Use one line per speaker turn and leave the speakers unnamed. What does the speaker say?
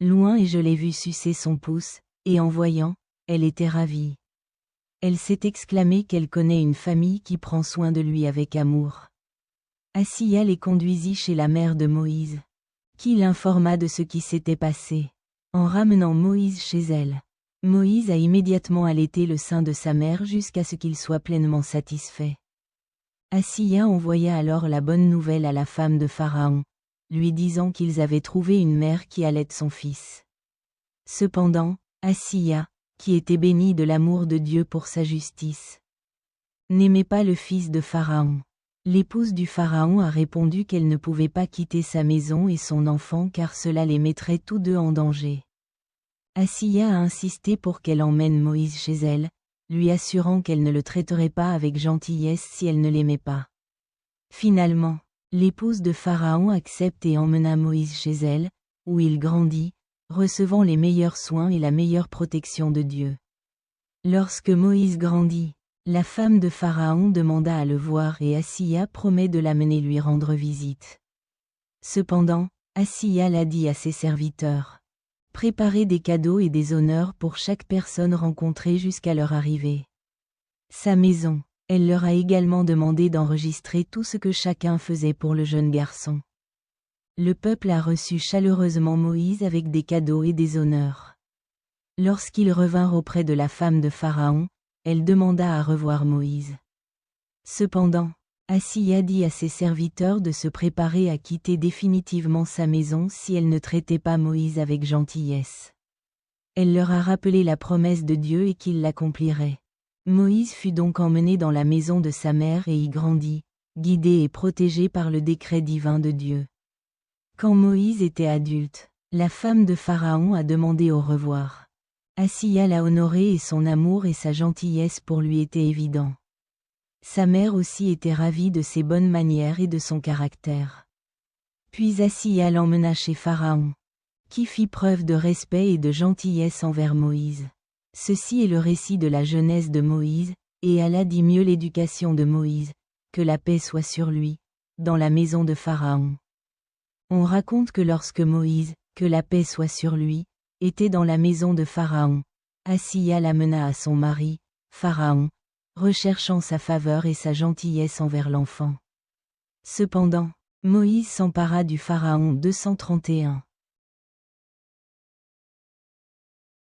loin et je l'ai vue sucer son pouce, et en voyant, elle était ravie. Elle s'est exclamée qu'elle connaît une famille qui prend soin de lui avec amour. Asiya les conduisit chez la mère de Moïse, qui l'informa de ce qui s'était passé. En ramenant Moïse chez elle, Moïse a immédiatement allaité le sein de sa mère jusqu'à ce qu'il soit pleinement satisfait. Asiya envoya alors la bonne nouvelle à la femme de Pharaon, lui disant qu'ils avaient trouvé une mère qui allaite son fils. Cependant, Asiya, qui était bénie de l'amour de Dieu pour sa justice, n'aimait pas le fils de Pharaon. L'épouse du Pharaon a répondu qu'elle ne pouvait pas quitter sa maison et son enfant car cela les mettrait tous deux en danger. Asiya a insisté pour qu'elle emmène Moïse chez elle, lui assurant qu'elle ne le traiterait pas avec gentillesse si elle ne l'aimait pas. Finalement, l'épouse de Pharaon accepte et emmena Moïse chez elle, où il grandit, recevant les meilleurs soins et la meilleure protection de Dieu. Lorsque Moïse grandit, la femme de Pharaon demanda à le voir et Asiya promet de l'amener lui rendre visite. Cependant, Asiya l'a dit à ses serviteurs: préparez des cadeaux et des honneurs pour chaque personne rencontrée jusqu'à leur arrivée. Sa maison, elle leur a également demandé d'enregistrer tout ce que chacun faisait pour le jeune garçon. Le peuple a reçu chaleureusement Moïse avec des cadeaux et des honneurs. Lorsqu'ils revinrent auprès de la femme de Pharaon, elle demanda à revoir Moïse. Cependant, Asiya dit à ses serviteurs de se préparer à quitter définitivement sa maison si elle ne traitait pas Moïse avec gentillesse. Elle leur a rappelé la promesse de Dieu et qu'il l'accomplirait. Moïse fut donc emmené dans la maison de sa mère et y grandit, guidé et protégé par le décret divin de Dieu. Quand Moïse était adulte, la femme de Pharaon a demandé au revoir. Asiya l'a honoré et son amour et sa gentillesse pour lui étaient évidents. Sa mère aussi était ravie de ses bonnes manières et de son caractère. Puis Asiya l'emmena chez Pharaon, qui fit preuve de respect et de gentillesse envers Moïse. Ceci est le récit de la jeunesse de Moïse, et Allah dit mieux l'éducation de Moïse, que la paix soit sur lui, dans la maison de Pharaon. On raconte que lorsque Moïse, que la paix soit sur lui, était dans la maison de Pharaon, Asiya l'amena à son mari, Pharaon, recherchant sa faveur et sa gentillesse envers l'enfant. Cependant, Moïse s'empara du Pharaon 231.